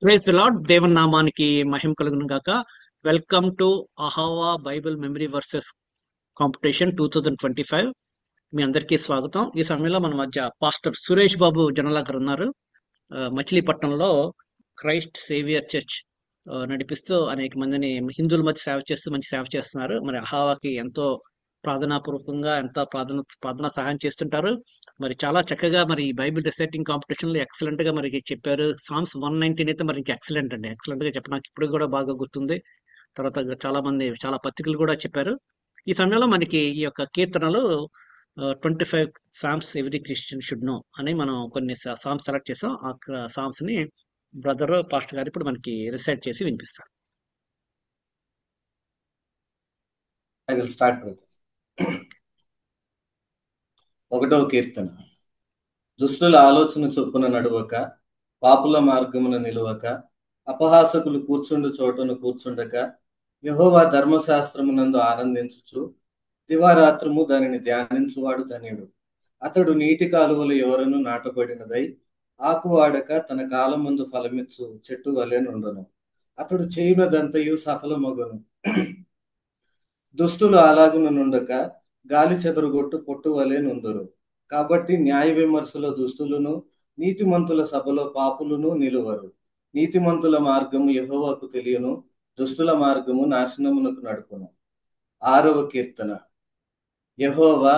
Praise the lord. దేవుని నామానికి మహిమ కలుగును గాక. Welcome to Ahava Bible memory verses competition 2025. మీ అందరికీ స్వాగతం. ఈ సమయంలో మన మధ్య పాస్టర్ సురేష్ బాబు జనలా గారు ఉన్నారు. మచిలీపట్నంలో క్రైస్ట్ సేవియర్ చర్చ్ నడిపిస్తూ అనేక మందిని హిందువుల మధ్య సేవ చేస్తూ మంచి సేవ చేస్తున్నారు. మరి అహావాకి ఎంతో ప్రార్థనాపూర్వకంగా ఎంతో ప్రార్థన సహాయం చేస్తుంటారు. మరి చాలా చక్కగా మరి బైబిల్ రిసైటింగ్ కాంపిటీషన్ లో ఎక్సలెంట్ గా మరి చెప్పారు. సామ్స్ 119 అయితే మరి ఎక్సలెంట్ అండి. ఎక్సలెంట్ గా చెప్ప నాకు ఇప్పుడు కూడా బాగా గుర్తుంది. తర్వాత చాలా మంది చాలా పత్రికలు కూడా చెప్పారు. ఈ సమయంలో మనకి ఈ యొక్క కీర్తనలు 25 Psalms every Christian should know అని మనం కొన్ని సామ్స్ సెలెక్ట్ చేసాం. ఆ సామ్స్ ని బ్రదర్ పాస్టర్ గారు ఇప్పుడు మనకి రిసైట్ చేసి వినిపిస్తారు. I will start with 1వ కీర్తన. దుష్టుల ఆలోచన చొప్పున నడువక, పాపుల మార్గమున నిలువక, అపహాసకులు కూర్చుండు చోటను కూర్చుండక, యెహోవా ధర్మశాస్త్రమునందు ఆనందించుచు దివారాత్రము దానిని ధ్యానించువాడు ధన్యుడు. అతడు నీటి కాలువల ఎవరను నాటబడినదై ఆకువాడక తన కాలమందు ఫలమిచ్చు చెట్టు వలె నుండును. అతడు చేయునదంతయు సఫలమగును. దుష్టులు అలాగున నుండక గాలి చెదరుగొట్టు పొట్టు వలె నుందురు. కాబట్టి న్యాయ విమర్శలో దుష్టులను, నీతిమంతుల సభలో పాపులను నిలువరు. నీతిమంతుల మార్గము యెహోవాకు తెలియను, దుష్టుల మార్గము నాశనమునకు నడుపును. 6వ కీర్తన. యెహోవా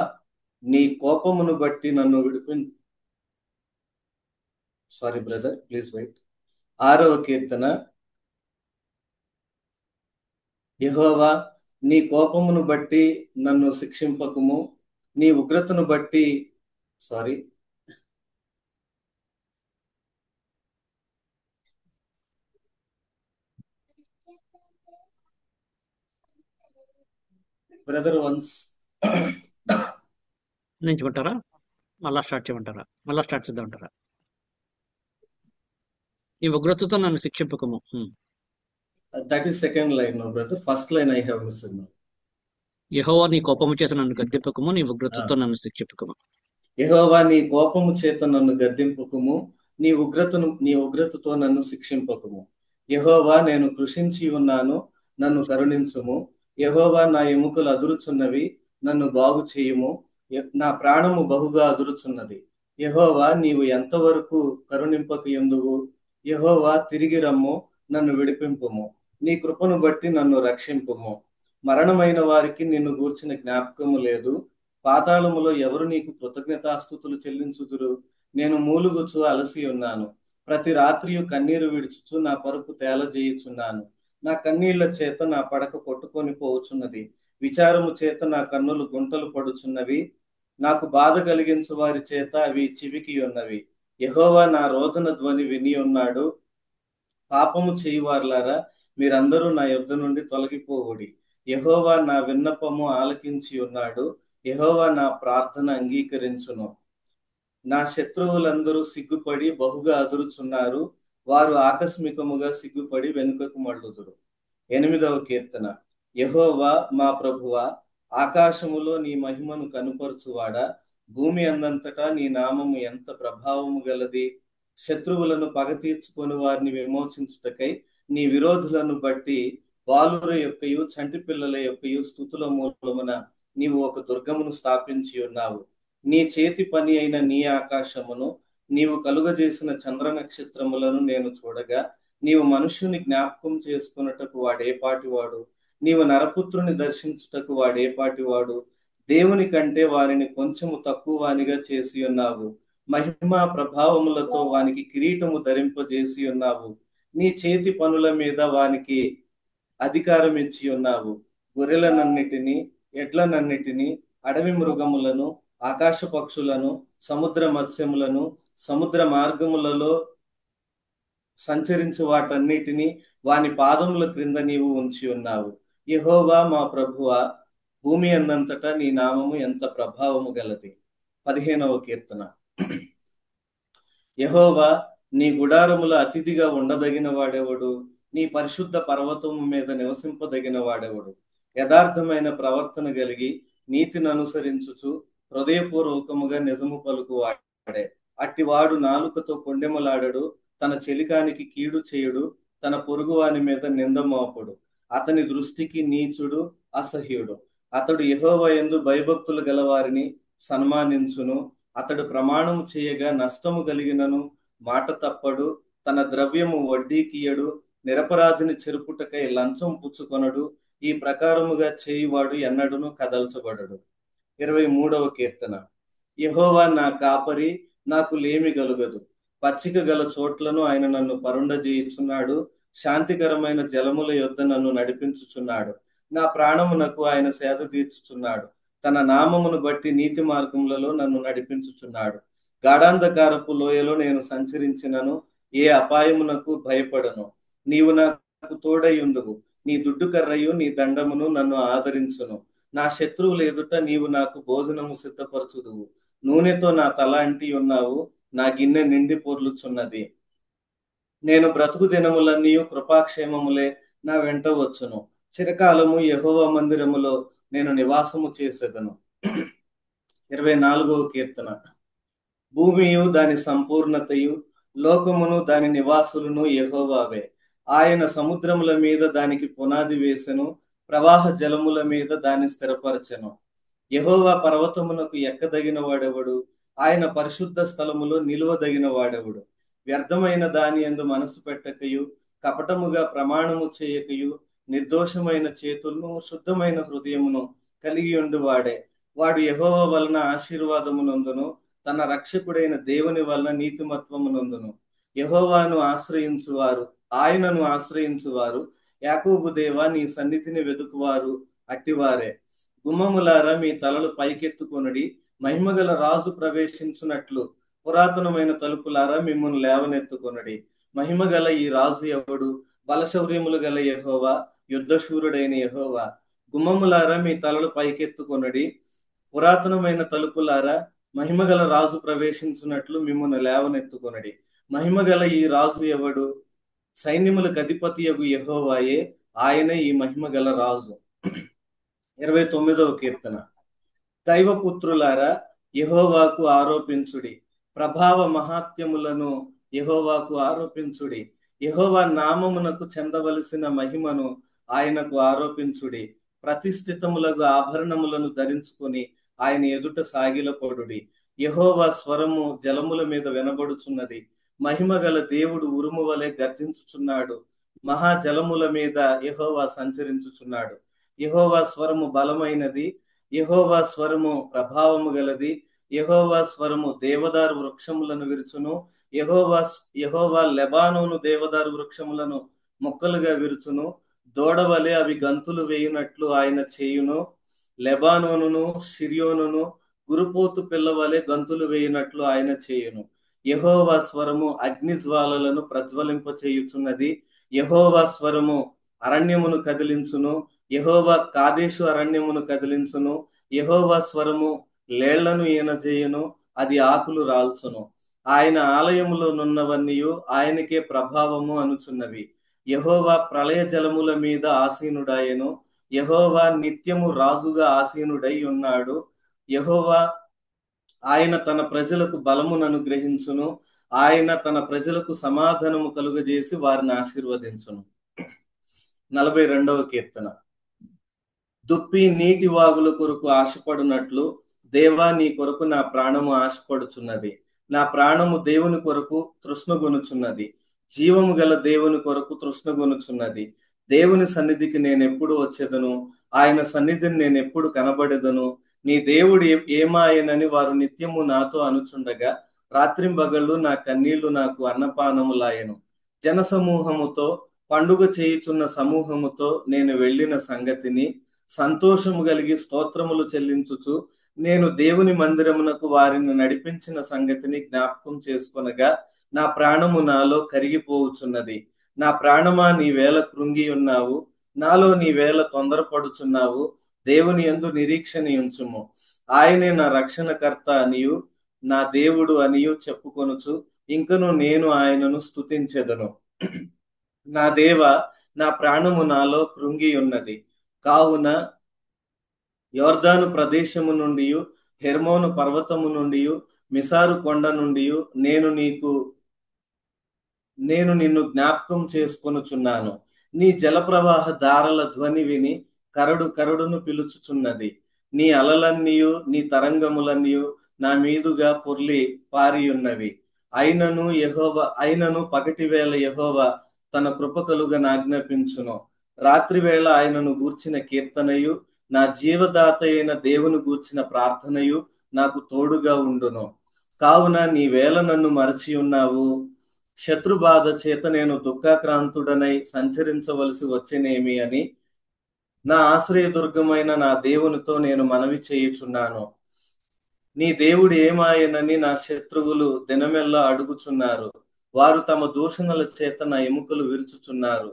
నీ కోపమును బట్టి నన్ను సారీ బ్రదర్, ప్లీజ్ వెయిట్. 6వ కీర్తన. యెహోవా నీ కోపమును బట్టి నన్ను శిక్షింపకుము, నీ ఉగ్రతను బట్టి సారీ బ్రదర్ వన్స్ నుంచుకుంటారా? మళ్ళా స్టార్ట్ చేయమంటారా? మళ్ళా స్టార్ట్ చేద్దామంటారా? ఈ ఉగ్రతతో నన్ను శిక్షింపకము. That is second line no brother, first line I have missed no. Jehovah నీ కోపము చేత నన్ను గద్దెంపకము, నీ ఉగ్రతతో నన్ను శిక్షింపకము. యెహోవా నీ కోపము చేత నన్ను గద్దింపకము, నీ ఉగ్రతతో నన్ను శిక్షింపకము. యెహోవా నేను కృషించి ఉన్నాను, నన్ను కరుణించుము. యెహోవా నా ఎముకలు అదురుచున్నవి, నన్ను బాగు చేయుము. నా ప్రాణము బహుగా అదురుచున్నది. యెహోవా నీవు ఎంతవరకు కరుణింపకయుందువు? యెహోవా తిరిగి రమ్ము, నన్ను విడిపింపుము. నీ కృపను బట్టి నన్ను రక్షింపుము. మరణమైన వారికి నిన్ను గూర్చిన జ్ఞాపకము లేదు. పాతాళములో ఎవరు నీకు కృతజ్ఞతాస్తుతులు చెల్లించుదురు? నేను మూలుగుచు అలసి ఉన్నాను. ప్రతి రాత్రియు కన్నీరు విడుచుచు నా పరుపు తేలజేయుచున్నాను. నా కన్నీళ్ల చేత నా పడక కొట్టుకొని పోవచున్నది. విచారము చేత నా కన్నులు గుంటలు పడుచున్నవి. నాకు బాధ కలిగించు వారి చేత అవి చివికి ఉన్నవి. యెహోవా నా రోదన ధ్వని విని ఉన్నాడు. పాపము చేయువార్లారా, మీరందరూ నా యొద్ద నుండి తొలగిపోవుడి. యెహోవా నా విన్నపము ఆలకించి ఉన్నాడు. యెహోవా నా ప్రార్థన అంగీకరించును. నా శత్రువులందరూ సిగ్గుపడి బహుగా అదురుచున్నారు. వారు ఆకస్మికముగా సిగ్గుపడి వెనుకకు మళ్ళుదురు. 8వ కీర్తన. యెహోవా మా ప్రభువా, ఆకాశములో నీ మహిమను కనుపరచువాడా, భూమి అందంతటా నీ నామము ఎంత ప్రభావము గలది. శత్రువులను పగ తీర్చుకొని వారిని విమోచించుటకై నీ విరోధులను బట్టి బాలుర యొక్కయు చంటి పిల్లల యొక్కయు స్తుతుల మూలమున నీవు ఒక దుర్గమును స్థాపించి ఉన్నావు. నీ చేతి పని అయిన నీ ఆకాశమును, నీవు కలుగజేసిన చంద్ర నక్షత్రములను నేను చూడగా, నీవు మనుష్యుని జ్ఞాపకం చేసుకున్నటకు వాడేపాటివాడు? నీవు నరపుత్రుని దర్శించుటకు వాడేపాటివాడు? దేవుని కంటే వారిని కొంచెము తక్కువ వానిగా చేసి ఉన్నావు. మహిమా ప్రభావములతో వానికి కిరీటము ధరింపజేసి ఉన్నావు. నీ చేతి పనుల మీద వానికి అధికారం ఇచ్చి ఉన్నావు. గొర్రెలనన్నిటినీ, ఎడ్లనన్నిటినీ, అడవి మృగములను, ఆకాశ పక్షులను, సముద్ర మత్స్యములను, సముద్ర మార్గములలో సంచరించు వాటన్నిటినీ వాని పాదముల క్రింద నీవు ఉంచి ఉన్నావు. యెహోవా మా ప్రభువా, భూమి అందంతటా నీ నామము ఎంత ప్రభావము గలది. 15వ కీర్తన. యెహోవా నీ గుడారముల అతిథిగా ఉండదగిన వాడెవడు? నీ పరిశుద్ధ పర్వతము మీద నివసింపదగిన వాడెవడు? యథార్థమైన ప్రవర్తన కలిగి నీతిని అనుసరించుచు హృదయపూర్వకముగా నిజము పలుకు వాడే. అట్టివాడు నాలుకతో కొండెములాడడు, తన చెలికానికి కీడు చేయుడు, తన పొరుగువాని మీద నింద మోపుడు. అతని దృష్టికి నీచుడు, అసహ్యుడు. అతడు యెహోవా యందు భయభక్తులు గలవారిని సన్మానించును. అతడు ప్రమాణము చేయగా నష్టము కలిగినను మాట తప్పడు. తన ద్రవ్యము వడ్డీకియడు. నిరపరాధిని చెరుపుటకై లంచం పుచ్చుకొనడు. ఈ ప్రకారముగా చేయువాడు ఎన్నడును కదల్చబడడు. 23వ కీర్తన. యెహోవా నా కాపరి, నాకు లేమి కలుగదు. పచ్చిక గల చోట్లను ఆయన నన్ను పరుండజేయుచున్నాడు. శాంతికరమైన జలముల యొద్ద నన్ను నడిపించుచున్నాడు. నా ప్రాణమునకు ఆయన సేద తీర్చుచున్నాడు. తన నామమును బట్టి నీతి మార్గములలో నన్ను నడిపించుచున్నాడు. గాఢాంధకారపు లోయలో నేను సంచరించినను ఏ అపాయమునకు భయపడను. నీవు నాకు తోడైయుండువు. నీ దుడ్డు కర్రయు నీ దండమును నన్ను ఆదరించును. నా శత్రువుల ఎదుట నీవు నాకు భోజనము సిద్ధపరచుదువు. నూనెతో నా తల అంటి ఉన్నావు. నా గిన్నె నిండి పొర్లుచున్నది. నేను బ్రతుకు దినములన్నీ కృపాక్షేమములే నా వెంట వచ్చును. చిరకాలము యెహోవా మందిరములో నేను నివాసము చేసేదను. 24వ కీర్తన. భూమియు దాని సంపూర్ణతయు, లోకమును దాని నివాసులను యెహోవావే. ఆయన సముద్రముల మీద దానికి పునాది వేసెను. ప్రవాహ జలముల మీద దాన్ని స్థిరపరచెను. యెహోవా పర్వతమునకు ఎక్కదగిన వాడెవడు? ఆయన పరిశుద్ధ స్థలములో నిలువదగిన వాడెవడు? వ్యర్థమైన దాని యందు మనసు పెట్టకయు, కపటముగా ప్రమాణము చేయకయు, నిర్దోషమైన చేతులను శుద్ధమైన హృదయమును కలిగి ఉండువాడే. వాడు యెహోవా వలన ఆశీర్వాదమునందును, తన రక్షకుడైన దేవుని వలన నీతిమత్వమునందును. యెహోవాను ఆశ్రయించువారు, ఆయనను ఆశ్రయించువారు, యాకోబు దేవా నీ సన్నిధిని వెదుకువారు అట్టివారే. గుమ్మములారా మీ తలలు పైకెత్తుకొనుడి. మహిమగల రాజు ప్రవేశించున్నట్లు పురాతనమైన తలుపులారా మిమ్మును లేవనెత్తుకొనుడి. మహిమగల ఈ రాజు ఎవడు? బలశౌర్యములు గల యెహోవా, యుద్ధశూరుడైన యెహోవా. గుమ్మములారా మీ తలలు పైకెత్తుకొనుడి. పురాతనమైన తలుపులారా మహిమగల రాజు ప్రవేశించున్నట్లు మిమ్మును లేవనెత్తుకొనుడి. మహిమగల ఈ రాజు ఎవడు? సైన్యములకు అధిపతియగు యెహోవాయే. ఆయనే ఈ మహిమగల రాజు. 29వ కీర్తన. దైవపుత్రులారా యెహోవాకు ఆరోపించుడి. ప్రభావ మహాత్యములను యెహోవాకు ఆరోపించుడి. యెహోవా నామమునకు చెందవలసిన మహిమను ఆయనకు ఆరోపించుడి. ప్రతిష్ఠితములకు ఆభరణములను ధరించుకొని ఆయన ఎదుట సాగిలపడుడి. యెహోవా స్వరము జలముల మీద వినబడుచున్నది. మహిమగల దేవుడు ఉరుము వలె గర్జించుచున్నాడు. మహాజలముల మీద యెహోవా సంచరించుచున్నాడు. యెహోవా స్వరము బలమైనది. యెహోవా స్వరము ప్రభావము గలది. యెహోవా స్వరము దేవదారు వృక్షములను విరుచును. యెహోవా లెబానోను దేవదారు వృక్షములను మొక్కలుగా విరుచును. దూడవలే అవి గంతులు వేయునట్లు ఆయన చేయును. లెబానోనును షిర్యోనును గురుపోతు పిల్లవలే గంతులు వేయునట్లు ఆయన చేయును. యెహోవా స్వరము అగ్ని జ్వాలలను ప్రజ్వలింప చేయుచున్నది. యెహోవా స్వరము అరణ్యమును కదిలించును. యెహోవా కాదేశు అరణ్యమును కదిలించును. యెహోవా స్వరము లేళ్లను ఈనజేయును. అది ఆకులు రాల్చును. ఆయన ఆలయములో నున్నవన్నీయు ఆయనకే ప్రభావము అనుచున్నవి. యెహోవా ప్రళయ జలముల మీద ఆసీనుడాయెను. యెహోవా నిత్యము రాజుగా ఆసీనుడై ఉన్నాడు. యెహోవా ఆయన తన ప్రజలకు బలమును అనుగ్రహించును. ఆయన తన ప్రజలకు సమాధానము కలుగజేసి వారిని ఆశీర్వదించును. 42వ కీర్తన. దుప్పి నీటి వాగుల కొరకు ఆశపడునట్లు దేవా నీ కొరకు నా ప్రాణము ఆశపడుచున్నది. నా ప్రాణము దేవుని కొరకు తృష్ణగొనుచున్నది. జీవము గల దేవుని కొరకు తృష్ణగొనుచున్నది. దేవుని సన్నిధికి నేనెప్పుడు వచ్చేదను? ఆయన సన్నిధిని నేనెప్పుడు కనబడెదను? నీ దేవుడు ఏమాయనని వారు నిత్యము నాతో అనుచుండగా రాత్రింబగళ్ళు నా కన్నీళ్లు నాకు అన్నపానములాయెను. జన సమూహముతో పండుగ చేయుచున్న సమూహముతో నేను వెళ్ళిన సంగతిని సంతోషము కలిగి స్తోత్రములు చెల్లించుచు నేను దేవుని మందిరమునకు వారిని నడిపించిన సంగతిని జ్ఞాపకం చేసుకొనగా నా ప్రాణము నాలో కరిగిపోవుచున్నది. నా ప్రాణమా నీ వేళ కృంగి ఉన్నావు. నాలో నీ వేళ తొందరపడుచున్నావు. దేవుని యందు నిరీక్షణ ఉంచుము. ఆయనే నా రక్షణకర్త అనియు నా దేవుడు అనియు చెప్పుకొనుచు ఇంకను నేను ఆయనను స్తుతించెదను. నా దేవ, నా ప్రాణము నాలో కృంగి ఉన్నది. కావున యోర్దాను ప్రదేశము నుండి, హెర్మోను పర్వతము నుండి, మిసారు కొండ నుండి నేను నీకు నేను నిన్ను జ్ఞాపకం చేసుకొనుచున్నాను. నీ జలప్రవాహ దారల ధ్వని విని కరడు కరడును పిలుచుచున్నది. నీ అలలన్నీయు నీ తరంగములన్నీయు నా మీదుగా పొర్లి పారియున్నవి. అయినను పగటి వేళ యెహోవా తన కృప కలుగ ఆజ్ఞాపించును. రాత్రి వేళ ఆయనను గూర్చిన కీర్తనయు నా జీవదాత అయిన దేవుని గూర్చిన ప్రార్థనయు నాకు తోడుగా ఉండును. కావున నీవేళ నన్ను మరచి ఉన్నావు. శత్రుబాధ చేత నేను దుఃఖాక్రాంతుడనై సంచరించవలసి వచ్చేనేమి అని నా ఆశ్రయదుర్గమైన నా దేవునితో నేను మనవి చేయుచున్నాను. నీ దేవుడు ఏమాయనని నా శత్రువులు దినమెల్లా అడుగుచున్నారు. వారు తమ దూషణల చేత నా ఎముకలు విరుచుచున్నారు.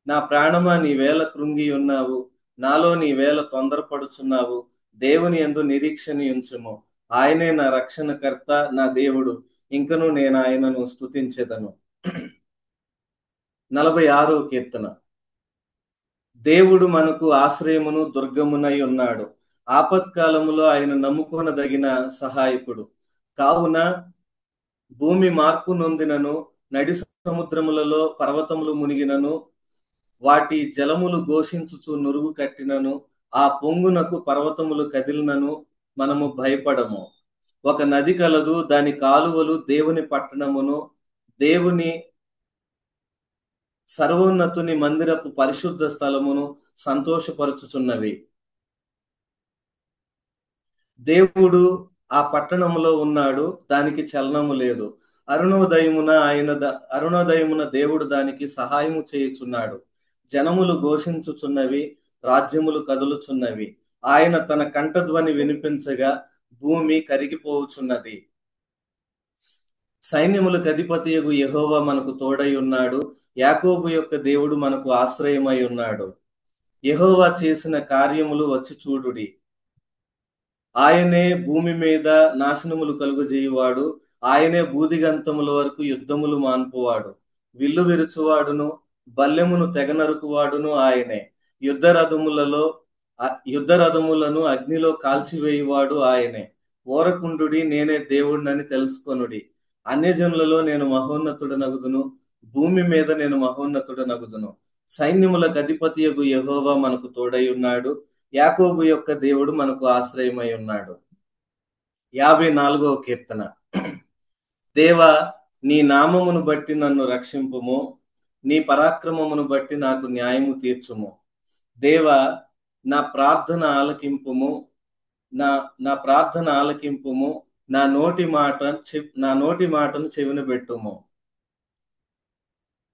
నా ప్రాణమా నీవేళ కృంగి ఉన్నావు. నాలో నీవేళ తొందరపడుచున్నావు. దేవుని యందు నిరీక్షణ ఉంచుము. ఆయనే నా రక్షణకర్త, నా దేవుడు. ఇంకను నేను ఆయనను స్తుతించెదను. 46వ కీర్తన. దేవుడు మనకు ఆశ్రయమును దుర్గమునై ఉన్నాడు. ఆపత్కాలములో ఆయన నమ్ముకొనదగిన సహాయకుడు. కావున భూమి మార్పు నొందినను, నడి సముద్రములలో పర్వతములు మునిగినను, వాటి జలములు ఘోషించుచు నురుగు కట్టినను, ఆ పొంగునకు పర్వతములు కదిలినను మనము భయపడము. ఒక నది కలదు, దాని కాలువలు దేవుని పట్టణమును, దేవుని సర్వోన్నతుని మందిరపు పరిశుద్ధ స్థలమును సంతోషపరచుచున్నవి. దేవుడు ఆ పట్టణములో ఉన్నాడు, దానికి చలనము లేదు. అరుణోదయమున దేవుడు దానికి సహాయము చేయుచున్నాడు. జనములు ఘోషించుచున్నవి, రాజ్యములు కదులుచున్నవి. ఆయన తన కంఠధ్వని వినిపించగా భూమి కరిగిపోవుచున్నది. సైన్యములకు అధిపతియగు యెహోవా మనకు తోడై ఉన్నాడు. యాకోబు యొక్క దేవుడు మనకు ఆశ్రయమై ఉన్నాడు. యెహోవా చేసిన కార్యములు వచ్చి చూడుడి. ఆయనే భూమి మీద నాశనములు కలుగజేయువాడు. ఆయనే బూదిగంతముల వరకు యుద్ధములు మాన్పువాడు. విల్లు విరుచువాడును, బల్లెమును తెగనరుకువాడును ఆయనే. యుద్ధ రథములను అగ్నిలో కాల్చివేయువాడు ఆయనే. ఓరకుండుడి, నేనే దేవుడినని తెలుసుకొనుడి. అన్యజనులలో నేను మహోన్నతుడనగుదును, భూమి మీద నేను మహోన్నతుడనగుదును. సైన్యములకు అధిపతియగు యెహోవా మనకు తోడై ఉన్నాడు. యాకోబు యొక్క దేవుడు మనకు ఆశ్రయమై ఉన్నాడు. 54వ కీర్తన. దేవా, నీ నామమును బట్టి నన్ను రక్షింపుము. నీ పరాక్రమమును బట్టి నాకు న్యాయము తీర్చుము. దేవా, నా ప్రార్థన ఆలకింపుము. నా ప్రార్థన ఆలకింపుము. నా నోటి మాటను చెవిన పెట్టుము.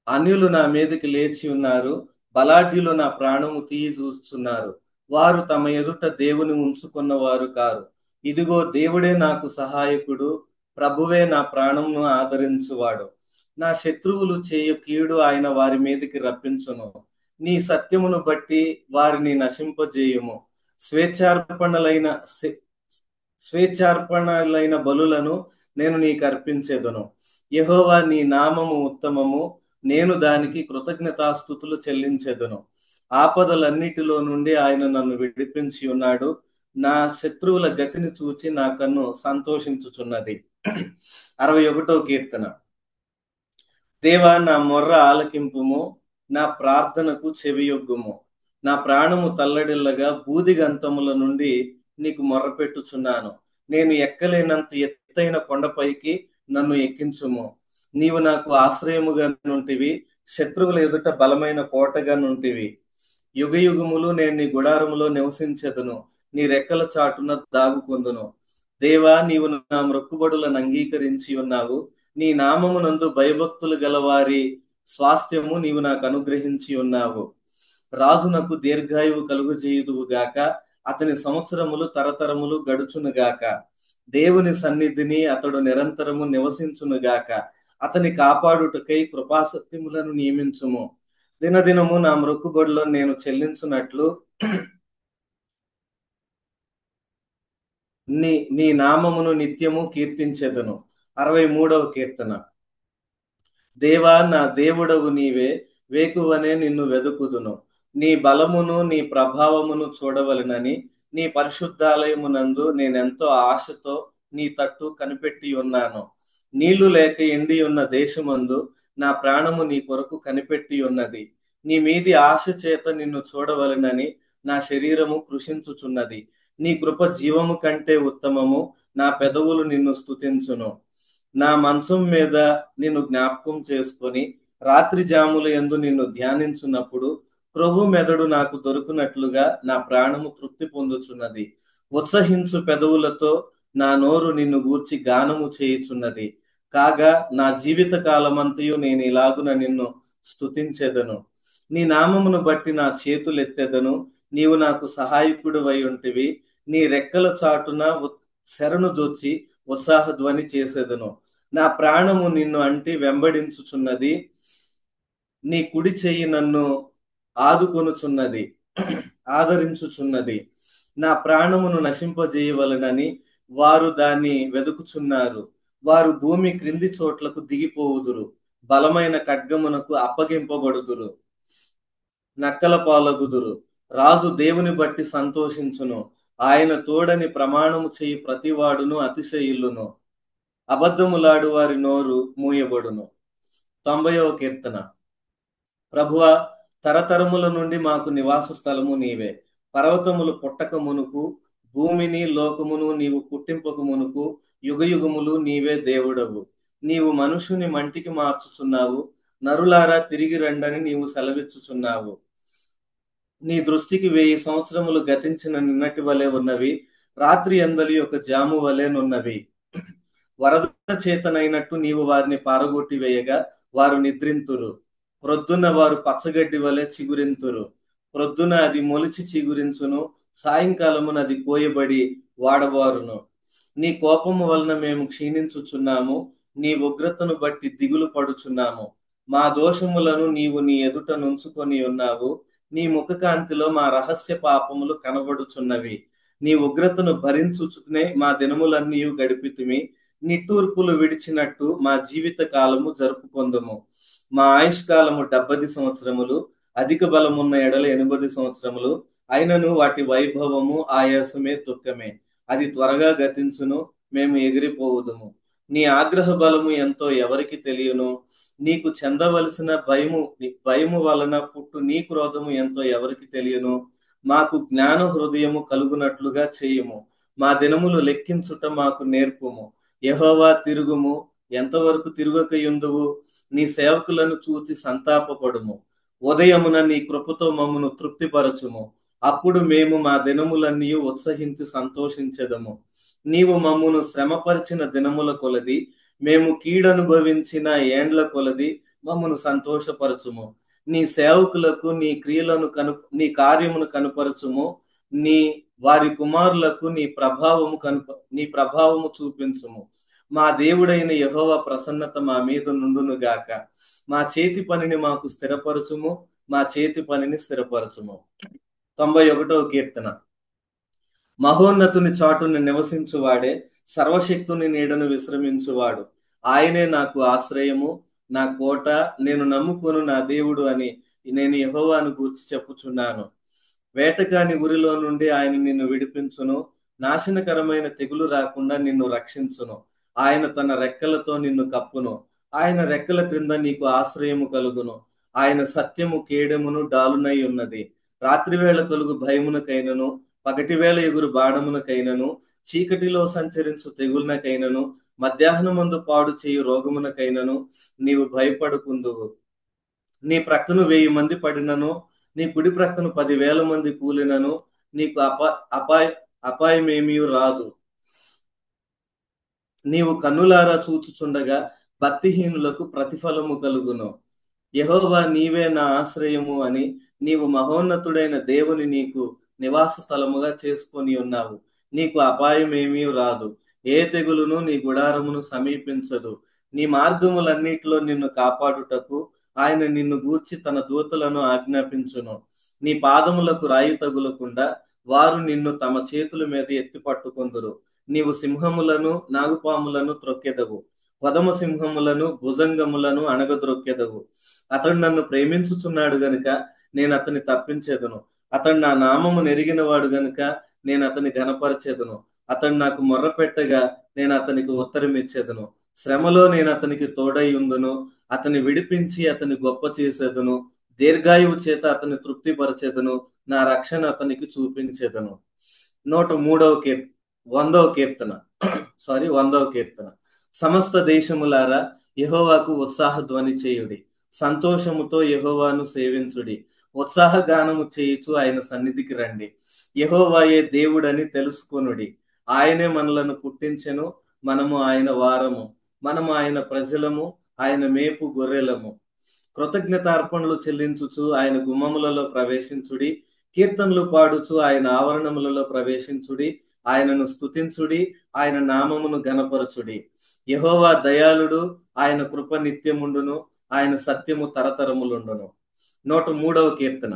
అన్యులు నా మీదకి లేచి ఉన్నారు, బలాఢ్యులు నా ప్రాణము తీయి చూస్తున్నారు. వారు తమ ఎదుట దేవుని ఉంచుకున్నవారు కారు. ఇదిగో, దేవుడే నాకు సహాయకుడు, ప్రభువే నా ప్రాణమును ఆదరించువాడు. నా శత్రువులు చేయు కీడు ఆయన వారి మీదకి రప్పించును. నీ సత్యమును బట్టి వారిని నశింపజేయుము. స్వేచ్ఛార్పణలైన బలులను నేను నీకు అర్పించెదను. యెహోవా, నీ నామము ఉత్తమము, నేను దానికి కృతజ్ఞతాస్తుతులు చెల్లించెదను. ఆపదలన్నిటిలో నుండి ఆయన నన్ను విడిపించి ఉన్నాడు. నా శత్రువుల గతిని చూచి నా కన్ను సంతోషించుచున్నది. 61వ కీర్తన. దేవా, నా మొర్ర ఆలకింపుము, నా ప్రార్థనకు చెవియొగ్గుము. నా ప్రాణము తల్లడిల్లగా బూదిగంతముల నుండి నీకు మొర్రపెట్టుచున్నాను. నేను ఎక్కలేనంత ఎత్తైన కొండపైకి నన్ను ఎక్కించుము. నీవు నాకు ఆశ్రయముగా నుంటివి, శత్రువుల ఎదుట బలమైన కోటగా నుంటివి. యుగయుగములు నేను నీ గుడారములో నివసించెదను, నీ రెక్కల చాటున దాగుకొందును. దేవా, నీవు నా మ్రొక్కుబడులను అంగీకరించి ఉన్నావు. నీ నామమునందు భయభక్తులు గలవారి స్వాస్థ్యము నీవు నాకు అనుగ్రహించి ఉన్నావు. రాజునకు దీర్ఘాయువు కలుగజేయుదువు గాక, అతని సంవత్సరములు తరతరములు గడుచునుగాక. దేవుని సన్నిధిని అతడు నిరంతరము నివసించునుగాక. అతని కాపాడుటకై కృపాసత్యములను నియమించుము. దినదినము నా మ్రొక్కుబడులో నేను చెల్లించున్నట్లు నీ నామమును నిత్యము కీర్తించెదను. 63వ కీర్తన. దేవా, నా దేవుడవు నీవే, వేకువనే నిన్ను వెదుకుదును. నీ బలమును నీ ప్రభావమును చూడవలెనని నీ పరిశుద్ధాలయమునందు నేనెంతో ఆశతో నీ తట్టు కనిపెట్టి ఉన్నాను. నీళ్లు లేక ఎండి ఉన్న దేశమందు నా ప్రాణము నీ కొరకు కనిపెట్టి ఉన్నది. నీ మీది ఆశ చేత నిన్ను చూడవలెనని నా శరీరము కృషించుచున్నది. నీ కృప జీవము కంటే ఉత్తమము, నా పెదవులు నిన్ను స్తుతించును. నా మంచం మీద నిన్ను జ్ఞాపకం చేసుకొని రాత్రి జాముల యందు నిన్ను ధ్యానించున్నప్పుడు ప్రభు మెదడు నాకు దొరుకునట్లుగా నా ప్రాణము తృప్తి పొందుచున్నది. ఉత్సహించు పెదవులతో నా నోరు నిన్ను గూర్చి గానము చేయుచున్నది. కాగా నా జీవిత కాలమంతయు నేను ఇలాగున నిన్ను స్తుతించెదను. నీ నామమును బట్టి నా చేతులెత్తెదను. నీవు నాకు సహాయకుడు వై ఉంటివి. నీ రెక్కల చాటున శరణు జొచ్చి ఉత్సాహ ధ్వని చేసేదను. నా ప్రాణము నిన్ను అంటి వెంబడించుచున్నది. నీ కుడి చెయ్యి నన్ను ఆదుకొనుచున్నది, ఆదరించుచున్నది. నా ప్రాణమును నశింపజేయవలనని వారు దాన్ని వెదుకుచున్నారు. వారు భూమి క్రింది చోట్లకు దిగిపోవుదురు, బలమైన ఖడ్గమునకు అప్పగింపబడుదురు, నక్కల పాలగుదురు. రాజు దేవుని బట్టి సంతోషించును. ఆయన తోడని ప్రమాణము చేయి ప్రతివాడును అతిశయిల్లును. అబద్ధములాడు వారి నోరు మూయబడును. 90వ కీర్తన. ప్రభువా, తరతరముల నుండి మాకు నివాస స్థలము నీవే. పర్వతములు పుట్టక మునుపు, భూమిని లోకమును నీవు పుట్టింపక మునుపు యుగయుగములు నీవే దేవుడవు. నీవు మనుషుని మంటికి మార్చుచున్నావు. నరులారా తిరిగి రండని నీవు సెలవిచ్చుచున్నావు. నీ దృష్టికి 1000 సంవత్సరములు గతించిన నిన్నటి వలె ఉన్నవి. రాత్రి అందలి ఒక జాము వలెనున్నవి. వరద చేతనైనట్టు నీవు వారిని పారగొట్టి వేయగా వారు నిద్రింతురు. ప్రొద్దున వారు పచ్చగడ్డి వలె చిగురింతురు. ప్రొద్దున అది మొలిచి చిగురించును, సాయంకాలమున అది కోయబడి వాడబారును. నీ కోపము వలన మేము క్షీణించుచున్నాము. నీ ఉగ్రతను బట్టి దిగులు పడుచున్నాము. మా దోషములను నీవు నీ ఎదుట నుంచుకొని ఉన్నావు. నీ ముఖకాంతిలో మా రహస్య పాపములు కనబడుచున్నవి. నీ ఉగ్రతను భరించుచునే మా దినములన్నీ గడిపితిమి. నిట్టూర్పులు విడిచినట్టు మా జీవిత కాలము జరుపుకొందుము. మా ఆయుష్కాలము 70 సంవత్సరములు, అధిక బలమున్న ఎడల 80 సంవత్సరములు. అయినను వాటి వైభవము ఆయాసమే దుఃఖమే. అది త్వరగా గతించును, మేము ఎగిరిపోవుదుము. నీ ఆగ్రహ బలము ఎంతో ఎవరికి తెలియను. నీకు చెందవలసిన భయము వలన పుట్టు నీ క్రోధము ఎంతో ఎవరికి తెలియను. మాకు జ్ఞాన హృదయము కలుగునట్లుగా చేయము. మా దినములు లెక్కించుట మాకు నేర్పుము. యెహోవా, తిరుగుము. ఎంతవరకు తిరుగకయుందువు? నీ సేవకులను చూచి సంతాపపడుము. ఉదయమున నీ కృపతో మమ్మను తృప్తిపరచుము. అప్పుడు మేము మా దినములన్నీ ఉత్సహించి సంతోషించెదము. నీవు మమ్మను శ్రమపరిచిన దినముల కొలది, మేము కీడనుభవించిన ఏండ్ల కొలది మమ్మను సంతోషపరచుము. నీ సేవకులకు నీ కార్యమును కనుపరచుము. వారి కుమారులకు నీ ప్రభావము చూపించుము. మా దేవుడైన యెహోవా ప్రసన్నత మా మీద నుండును గాక. మా చేతి పనిని మాకు స్థిరపరచుము. మా చేతి పనిని స్థిరపరచుము. 91వ కీర్తన. మహోన్నతుని చాటును నివసించువాడే, సర్వశక్తుని నీడను విశ్రమించువాడు. ఆయనే నాకు ఆశ్రయము, నా కోట, నేను నమ్ముకొను నా దేవుడు అని నేను యెహోవాను గూర్చి చెప్పుచున్నాను. వేటకాని ఉరిలో నుండి ఆయన నిన్ను విడిపించును. నాశనకరమైన తెగులు రాకుండా నిన్ను రక్షించును. ఆయన తన రెక్కలతో నిన్ను కప్పును. ఆయన రెక్కల క్రింద నీకు ఆశ్రయము కలుగును. ఆయన సత్యము కేడెమును డాలునై ఉన్నది. రాత్రివేళ కలుగు భయమునకైనను, పగటివేళ ఎగురు బాణమునకైనను, చీకటిలో సంచరించు తెగులనకైనను, మధ్యాహ్నమందు పాడు చేయు రోగమునకైనను నీవు భయపడుకుందువు. నీ ప్రక్కను 1000 మంది పడినను, నీ కుడి ప్రక్కను 10,000 మంది కూలినను నీకు అపాయమేమీ రాదు. నీవు కన్నులారా చూచుచుండగా భక్తిహీనులకు ప్రతిఫలము కలుగును. యెహోవా, నీవే నా ఆశ్రయము అని నీవు మహోన్నతుడైన దేవుని నీకు నివాస స్థలముగా చేసుకొని ఉన్నావు. నీకు అపాయమేమీ రాదు. ఏ తెగులును నీ గుడారమును సమీపించదు. నీ మార్గములన్నిటిలో నిన్ను కాపాడుటకు ఆయన నిన్ను గూర్చి తన దూతలను ఆజ్ఞాపించును. నీ పాదములకు రాయి తగులకుండా వారు నిన్ను తమ చేతుల మీద ఎత్తి పట్టుకొందురు. నీవు సింహములను, నాగుపాములను త్రొక్కెదవు. కొదమ సింహములను, భుజంగములను అణగద్రొక్కెదవు. అతడు నన్ను ప్రేమించుచున్నాడు గనుక నేను అతని తప్పించేదను. అతడు నా నామము నెరిగిన వాడు గనుక నేను అతని ఘనపరచెదను. అతడు నాకు మొర్ర పెట్టగా నేను అతనికి ఉత్తరం ఇచ్చేదను. శ్రమలో నేను అతనికి తోడై ఉందును. అతని విడిపించి అతని గొప్ప చేసేదను, దీర్ఘాయువు చేత అతని తృప్తిపరచేదను, నా రక్షణ అతనికి చూపించేదను. 100వ కీర్తన 100వ కీర్తన. సమస్త దేశములారా యెహోవాకు ఉత్సాహ ధ్వని చేయుడి, సంతోషముతో యెహోవాను సేవించుడి, ఉత్సాహగానము చేయుచు ఆయన సన్నిధికి రండి. యెహోవాయే దేవుడని తెలుసుకొనుడి, ఆయనే మనలను పుట్టించెను, మనము ఆయన వారము, మనము ఆయన ప్రజలము, ఆయన మేపు గొర్రెలము. కృతజ్ఞతార్పణలు చెల్లించుచు ఆయన గుమ్మములలో ప్రవేశించుడి, కీర్తనలు పాడుచు ఆయన ఆవరణములలో ప్రవేశించుడి, ఆయనను స్తుతించుడి, ఆయన నామమును ఘనపరచుడి. యెహోవా దయాళుడు, ఆయన కృప నిత్యముండును, ఆయన సత్యము తరతరములుండును. 103వ కీర్తన.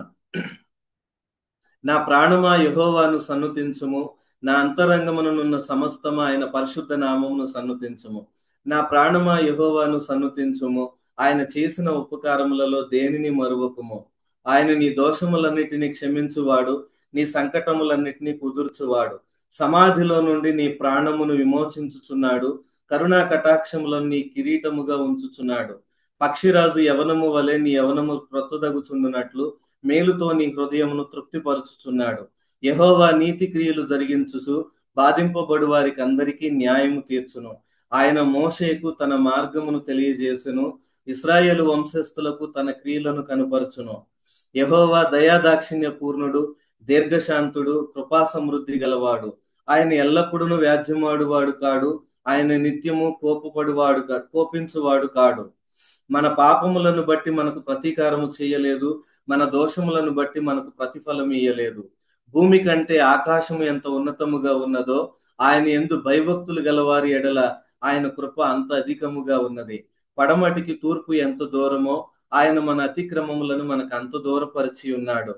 నా ప్రాణమా యెహోవాను సన్నుతించుము, నా అంతరంగమునున్న సమస్తము ఆయన పరిశుద్ధ నామమును సన్నుతించుము. నా ప్రాణమా యెహోవాను సన్నుతించుము, ఆయన చేసిన ఉపకారములలో దేనిని మరువకుము. ఆయన నీ దోషములన్నిటినీ క్షమించువాడు, నీ సంకటములన్నిటినీ కుదుర్చువాడు. సమాధిలో నుండి నీ ప్రాణమును విమోచించుచున్నాడు, కరుణా కటాక్షములను నీ కిరీటముగా ఉంచుచున్నాడు. పక్షిరాజు యవనము వలె నీ యవనము ప్రొత్తదగుచుండునట్లు మేలుతో నీ హృదయమును తృప్తిపరచుచున్నాడు. యెహోవా నీతి క్రియలు జరిగించుచు బాధింపబడు వారికి అందరికీ న్యాయము తీర్చును. ఆయన మోషేకు తన మార్గమును తెలియజేసెను, ఇశ్రాయేలు వంశస్థులకు తన క్రియలను కనుపరచును. యెహోవా దయాదాక్షిణ్య పూర్ణుడు, దీర్ఘశాంతుడు, కృపా సమృద్ధి గలవాడు. ఆయన ఎల్లప్పుడూ వ్యాజ్యమాడువాడు కాడు, ఆయన నిత్యము కోపించువాడు కాడు. మన పాపములను బట్టి మనకు ప్రతీకారము చేయలేదు, మన దోషములను బట్టి మనకు ప్రతిఫలం ఇయ్యలేదు. భూమి కంటే ఆకాశము ఎంత ఉన్నతముగా ఉన్నదో, ఆయన యందు భయభక్తులు గలవారి ఎడల ఆయన కృప అంత అధికముగా ఉన్నది. పడమటికి తూర్పు ఎంత దూరమో ఆయన మన అతిక్రమములను మనకు అంత దూరపరిచి ఉన్నాడు.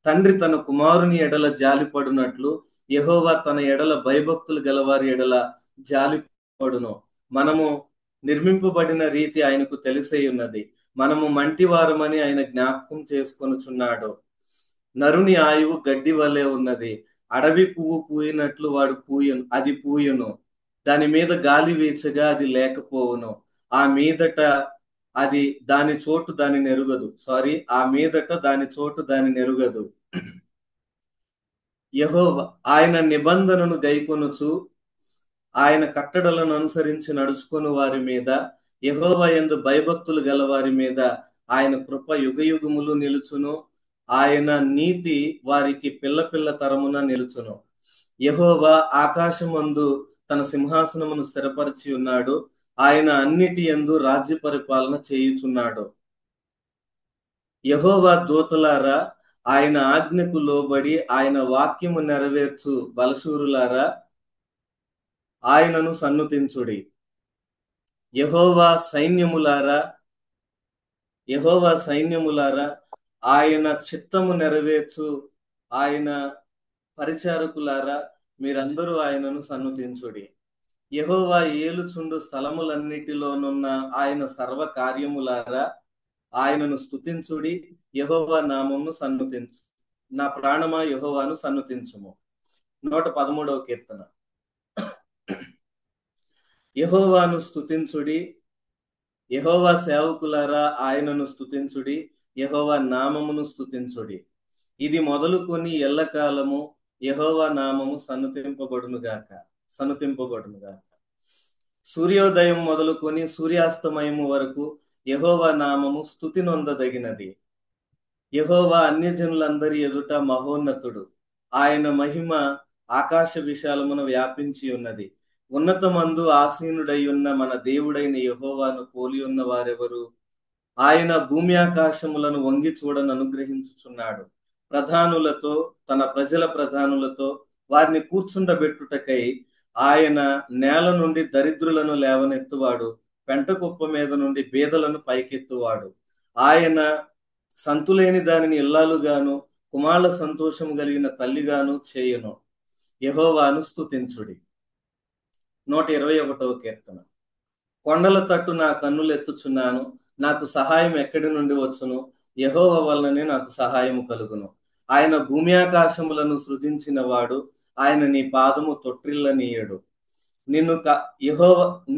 తండ్రి తన కుమారుని ఎడల జాలిపడునట్లు యెహోవా తన ఎడల భయభక్తులు గలవారి ఎడల జాలిపడును. మనము నిర్మింపబడిన రీతి ఆయనకు తెలిసే ఉన్నది, మనము మంటివారమని ఆయన జ్ఞాపకం చేసుకొనుచున్నాడు. నరుని ఆయువు గడ్డి వలె ఉన్నది, అడవి పువ్వు పూయినట్లు అది పూయును, దాని మీద గాలి వీచగా అది లేకపోవును, ఆ మీదట దాని చోటు దాని నెరుగదు. యెహోవా ఆయన నిబంధనను గైకొనుచు ఆయన కట్టడలను అనుసరించి నడుచుకుని వారి మీద, యెహోవా యందు భయభక్తులు గల వారి మీద ఆయన కృప యుగయుగములు నిలుచును, ఆయన నీతి వారికి పిల్ల పిల్ల తరమున నిలుచును. యెహోవా ఆకాశమందు తన సింహాసనమును స్థిరపరిచి ఉన్నాడు, ఆయన అన్నిటి యందు రాజ్య పరిపాలన చేయుచున్నాడు. యెహోవా దూతలారా ఆయన ఆజ్ఞకు లోబడి ఆయన వాక్యము నెరవేర్చు బలశూరులారా ఆయనను సన్నుతించుడి. యెహోవా సైన్యములారా ఆయన చిత్తము నెరవేర్చు ఆయన పరిచారకులారా మీరందరూ ఆయనను సన్నుతించుడి. యెహోవా ఏలుచుండు స్థలములన్నిటిలోనున్న ఆయన సర్వ కార్యములారా ఆయనను స్తుతించుడి. యెహోవా నామమును సన్నుతించు, నా ప్రాణమా యెహోవాను సన్నుతించుము. 113వ కీర్తన. యెహోవాను స్తుతించుడి, యెహోవా సేవకులారా ఆయనను స్తుతించుడి, యెహోవా నామమును స్తుతించుడి. ఇది మొదలుకొని ఎల్లకాలము యెహోవా నామము సన్నుతింపబడునుగాక. సూర్యోదయం మొదలుకొని సూర్యాస్తమయము వరకు యెహోవా నామము స్తుతి నొందదగినది. యెహోవా అన్యజనులందరి ఎదుట మహోన్నతుడు, ఆయన మహిమ ఆకాశ విశాలమున వ్యాపించి ఉన్నది. ఉన్నతమందు ఆసీనుడై ఉన్న మన దేవుడైన యెహోవాను పోలి ఉన్న వారెవరు? ఆయన భూమి ఆకాశములను వంగి చూడను అనుగ్రహించుచున్నాడు. ప్రధానులతో, తన ప్రజల ప్రధానులతో వారిని కూర్చుండబెట్టుటకై ఆయన నేల నుండి దరిద్రులను లేవనెత్తువాడు, పెంట కుప్ప మీద నుండి బీదలను పైకెత్తువాడు. ఆయన సంతులేని దానిని ఇల్లాలుగాను, కుమారుల సంతోషం కలిగిన తల్లిగాను చేయును. యెహోవాను స్తుతించుడి. 121వ కీర్తన. కొండల తట్టు నా కన్నులెత్తుచున్నాను, నాకు సహాయం ఎక్కడి నుండి వచ్చును? యెహోవా వలననే నాకు సహాయము కలుగును. ఆయన భూమి ఆకాశములను సృజించిన వాడు, ఆయన నీ పాదము తొట్టిల్లనీయడు.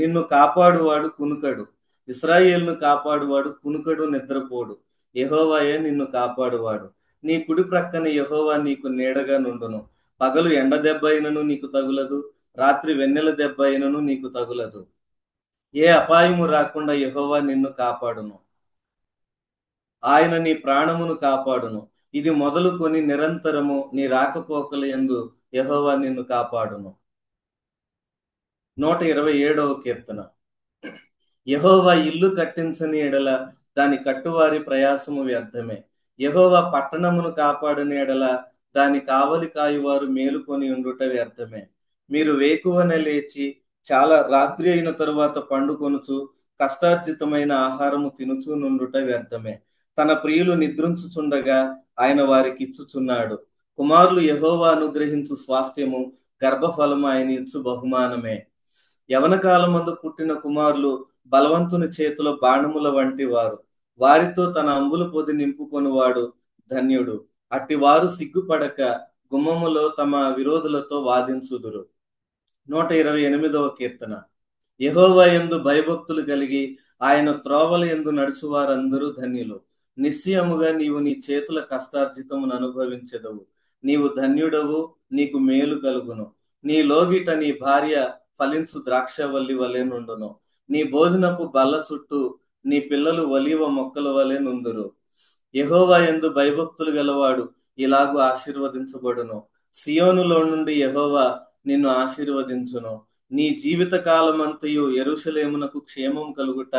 నిన్ను కాపాడువాడు కునుకడు, ఇశ్రాయేలును కాపాడువాడు కునుకడు నిద్రపోడు. యెహోవాయే నిన్ను కాపాడువాడు. నీ కుడి ప్రక్కన యెహోవా నీకు నీడగా నుండును. పగలు ఎండ దెబ్బ అయినను నీకు తగులదు, రాత్రి వెన్నెల దెబ్బ అయినను నీకు తగులదు. ఏ అపాయము రాకుండా యెహోవా నిన్ను కాపాడును. ఆయన నీ ప్రాణమును కాపాడును. ఇది మొదలుకొని నిరంతరము నీ రాకపోకల యందు యెహోవా నిన్ను కాపాడును. 127వ కీర్తన. యెహోవా ఇల్లు కట్టించని ఎడల దాని కట్టువారి ప్రయాసము వ్యర్థమే. యెహోవా పట్టణమును కాపాడని ఎడల దాని కావలి కాయువారు మేలుకొని ఉండుట వ్యర్థమే. మీరు వేకువనే లేచి చాలా రాత్రి అయిన తరువాత పండుకొనుచు కష్టార్జితమైన ఆహారము తినుచు నుండుట వ్యర్థమే. తన ప్రియులు నిద్రించుచుండగా ఆయన వారికి ఇచ్చుచున్నాడు. కుమారులు యెహోవా అనుగ్రహించు స్వాస్థ్యము, గర్భఫలము ఆయన ఇచ్చు బహుమానమే. యవన కాలమందు పుట్టిన కుమారులు బలవంతుని చేతిలో బాణముల వంటి వారు. వారితో తన అంబుల పొది నింపుకొనువాడు ధన్యుడు. అట్టి వారు సిగ్గుపడక గుమ్మములో తమ విరోధులతో వాదించుదురు. 128వ కీర్తన. యెహోవా యందు భయభక్తులు కలిగి ఆయన త్రోవల యందు నడుచువారందరూ ధన్యులు. నిశ్చయముగా నీవు నీ చేతుల కష్టార్జితమును అనుభవించెదవు. నీవు ధన్యుడవు, నీకు మేలు కలుగును. నీ లోగిట నీ భార్య ఫలించు ద్రాక్షవల్లి వలె నుండును. నీ భోజనపు బల్ల చుట్టూ నీ పిల్లలు ఒలీవ మొక్కల వలె నుందురు. యెహోవా యందు భయభక్తులు గలవాడు ఇలాగు ఆశీర్వదించబడును. సియోనులో నుండి యెహోవా నిన్ను ఆశీర్వదించును. నీ జీవిత కాలమంతయు యెరూషలేమునకు క్షేమం కలుగుట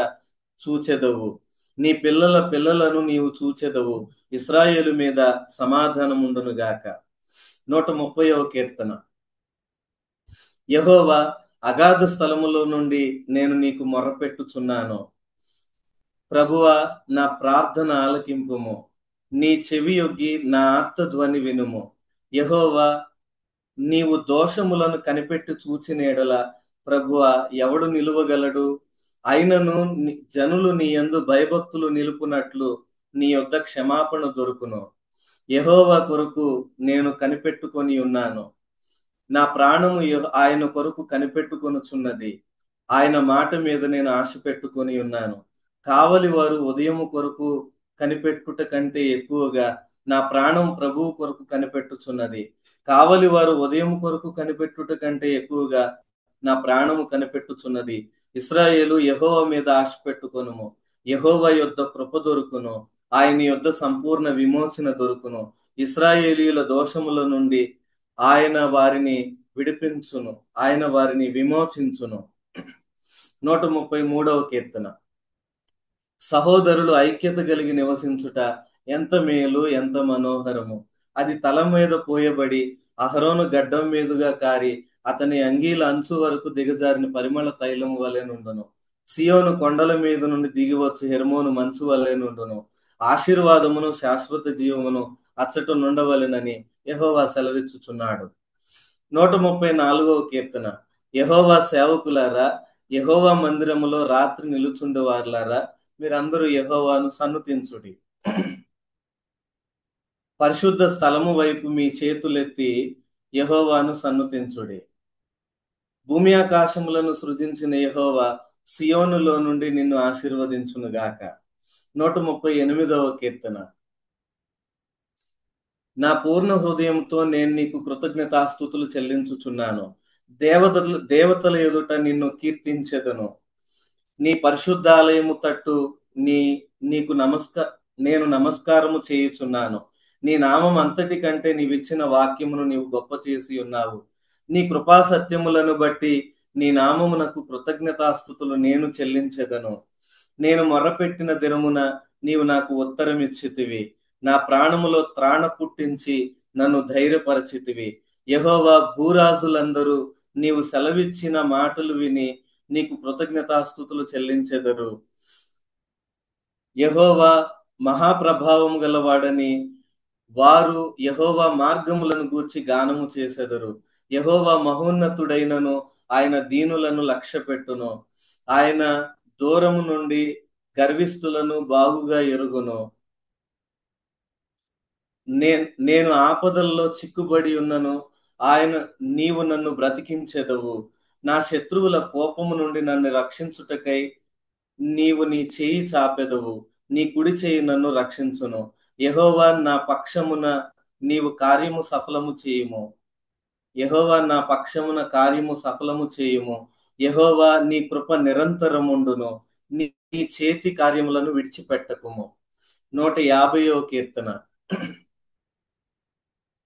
చూచెదవు. నీ పిల్లల పిల్లలను నీవు చూచెదవు. ఇశ్రాయేలు మీద సమాధానముండును గాక. 130వ కీర్తన. యెహోవా, అగాధ స్థలములో నుండి నేను నీకు మొర్రపెట్టుచున్నాను. ప్రభువా, నా ప్రార్థన ఆలకింపుము. నీ చెవి యొగ్గి నా ఆర్తధ్వని వినుము. యెహోవా, నీవు దోషములను కనిపెట్టి చూచిన ఎడల ప్రభువా ఎవడు నిలువగలడు? అయినను జనులు నీ యందు భయభక్తులు నిలుపునట్లు నీ యొద్ద క్షమాపణ దొరుకును. యెహోవా కొరకు నేను కనిపెట్టుకొని ఉన్నాను. నా ప్రాణము ఆయన కొరకు కనిపెట్టుకొనుచున్నది. ఆయన మాట మీద నేను ఆశ పెట్టుకొని ఉన్నాను. కావలి వారు ఉదయము కొరకు కనిపెట్టుట కంటే ఎక్కువగా నా ప్రాణం ప్రభువు కొరకు కనిపెట్టుచున్నది. కావలి వారు ఉదయం కొరకు కనిపెట్టుట కంటే ఎక్కువగా నా ప్రాణము కనిపెట్టుచున్నది. ఇశ్రాయేలు, యెహోవా మీద ఆశ పెట్టుకొనుము. యెహోవా యొద్ద కృప దొరుకును. ఆయన యొద్ద సంపూర్ణ విమోచన దొరుకును. ఇశ్రాయేలీయుల దోషముల నుండి ఆయన వారిని విడిపించును. ఆయన వారిని విమోచించును. 133వ కీర్తన. సహోదరులు ఐక్యత కలిగి నివసించుట ఎంత మేలు, ఎంత మనోహరము. అది తల మీద పోయబడి అహరోను గడ్డం మీదుగా కారి అతని అంగీల అంచు వరకు దిగజారిన పరిమళ తైలము వలె నుండును. సియోను కొండల మీద నుండి దిగివచ్చు హెర్మోను మంచు వలె నుండును. ఆశీర్వాదమును శాశ్వత జీవమును అచ్చట నుండవలెనని యెహోవా సెలవిచ్చుచున్నాడు. 134వ కీర్తన. యెహోవా సేవకులారా, యెహోవా మందిరములో రాత్రి నిలుచుండు వారులారా, మీరందరూ యెహోవాను సన్నుతించుడి. పరిశుద్ధ స్థలము వైపు మీ చేతులెత్తి యెహోవాను సన్నుతించుడి. భూమి ఆకాశములను సృజించిన యెహోవా సియోనులో నుండి నిన్ను ఆశీర్వదించునుగాక. 138వ కీర్తన. నా పూర్ణ హృదయంతో నేను నీకు కృతజ్ఞతాస్తుతులు చెల్లించుచున్నాను. దేవతల ఎదుట నిన్ను కీర్తించెదను. నీ పరిశుద్ధాలయము తట్టు నేను నమస్కారము చేయుచున్నాను. నీ నామం అంతటి కంటే నీవిచ్చిన వాక్యమును నీవు గొప్ప చేసి ఉన్నావు. నీ కృపా సత్యములను బట్టి నీ నామమునకు కృతజ్ఞతాస్తుతులు నేను చెల్లించెదను. నేను మొర్రపెట్టిన దినమున నీవు నాకు ఉత్తరం ఇచ్చితివి. నా ప్రాణములో త్రాణ పుట్టించి నన్ను ధైర్యపరచితివి. యెహోవా, భూరాజులందరూ నీవు సెలవిచ్చిన మాటలు విని నీకు కృతజ్ఞతాస్తుతులు చెల్లించెదరు. యెహోవా మహాప్రభావం గలవాడని వారు యెహోవా మార్గములను గూర్చి గానము చేసెదరు. యెహోవా మహోన్నతుడైనను ఆయన దీనులను లక్ష్యపెట్టును. ఆయన దూరము నుండి గర్విష్ఠులను బాగుగా ఎరుగును. నేను ఆపదల్లో చిక్కుబడి ఉన్నను. నీవు నన్ను బ్రతికించెదవు. నా శత్రువుల కోపము నుండి నన్ను రక్షించుటకై నీవు నీ చేయి చాపెదవు, నీ కుడి చేయి నన్ను రక్షించును. యెహోవా నా పక్షమున నీవు కార్యము సఫలము చేయుము. యెహోవా నా పక్షమున కార్యము సఫలము చేయుము. యెహోవా నీ కృప నిరంతరముండును. నీ నీ చేతి కార్యములను విడిచిపెట్టకుము. 150వ కీర్తన.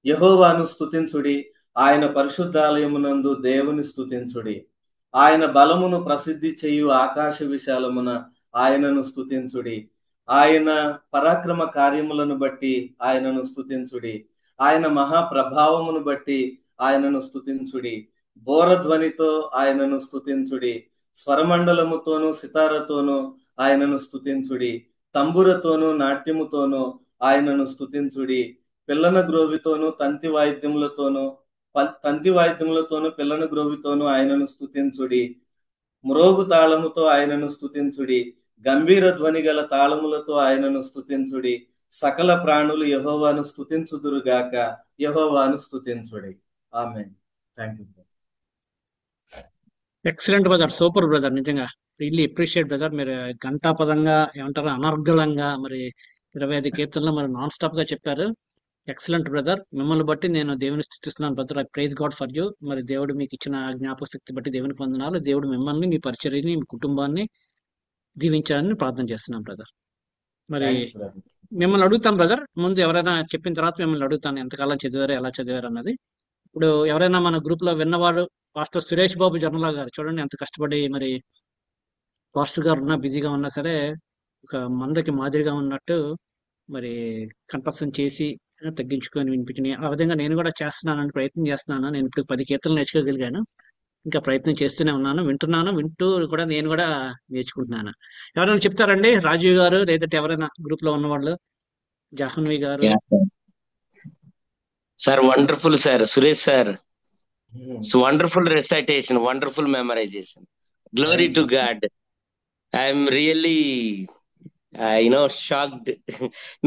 యెహోవాను స్తుతించుడి, ఆయన పరిశుద్ధాలయమునందు దేవుని స్తుతించుడి. ఆయన బలమును ప్రసిద్ధి చేయు ఆకాశ విశాలమున ఆయనను స్తుతించుడి. ఆయన పరాక్రమ కార్యములను బట్టి ఆయనను స్తుతించుడి. ఆయన మహాప్రభావమును బట్టి ఆయనను స్తుతించుడి. బోరధ్వనితో ఆయనను స్తుతించుడి. స్వరమండలముతోనూ సితారతోనూ ఆయనను స్తుతించుడి. తంబురతోనూ నాట్యముతోనూ ఆయనను స్తుతించుడి. పిల్లన గ్రోవితోనూ తంతి వాయిద్యములతోనూ పిల్లన గ్రోవితోనూ ఆయనను స్తుతించుడి. మ్రోగు తాళముతో ఆయనను స్తుతించుడి. గంభీర ధ్వని గల తాళములతో ఆయనను స్తుతించుడి. సకల ప్రాణులు యెహోవాను స్తుతించుదురుగాక. యెహోవాను స్తుతించుడి. Amen. Thank you. Excellent brother, super brother, నిజంగా రియల్లీ అప్రిషియేట్ బ్రదర్. మీరు గంటాపదంగా ఏమంటారు, అనర్గళంగా మరి 25 కీర్తనలు మరి నాన్ స్టాప్ గా చెప్పారు. Excellent brother. మిమ్మల్ని బట్టి నేను దేవుని స్థుతిస్తున్నాను brother. I praise God for you. మరి దేవుడు మీకు ఇచ్చిన జ్ఞాపక శక్తి బట్టి దేవునికి వందనాలు. దేవుడు మిమ్మల్ని, మీ పరిచర్యని, మీ కుటుంబాన్ని దీవించాలని ప్రార్థన చేస్తున్నాను బ్రదర్. మరి థ్యాంక్స్ బ్రదర్. మిమ్మల్ని అడుగుతాను బ్రదర్, ముందు ఎవరైనా చెప్పిన తర్వాత మిమ్మల్ని అడుగుతాను ఎంతకాలం చదివారు, ఎలా చదివారు అన్నది. ఇప్పుడు ఎవరైనా మన గ్రూప్ లో విన్నవాడు పాస్టర్ సురేష్ బాబు జొన్నలా గారు చూడండి, ఎంత కష్టపడి మరి పాస్టర్ గారు ఉన్నా బిజీగా ఉన్నా సరే ఒక మందకి మాదిరిగా ఉన్నట్టు మరి కంఠస్థం చేసి తగ్గించుకొని వినిపించిన ఆ విధంగా నేను కూడా చేస్తున్నానని ప్రయత్నం చేస్తున్నాను. నేను ఇప్పుడు 10 కీర్తనలు నేర్చుకోగలిగాను. ఇంకా ప్రయత్నం చేస్తూనే ఉన్నాను, వింటున్నాను, వింటూ కూడా నేను కూడా నేర్చుకుంటున్నాను. ఎవరైనా చెప్తారండి, రాజీవ్ గారు లేదంటే ఎవరైనా గ్రూప్ లో ఉన్నవాళ్ళు, జాహ్నవి గారు? Sir wonderful sir, Suresh sir, wonderful recitation, wonderful memorization. Glory to God. I'm really shocked.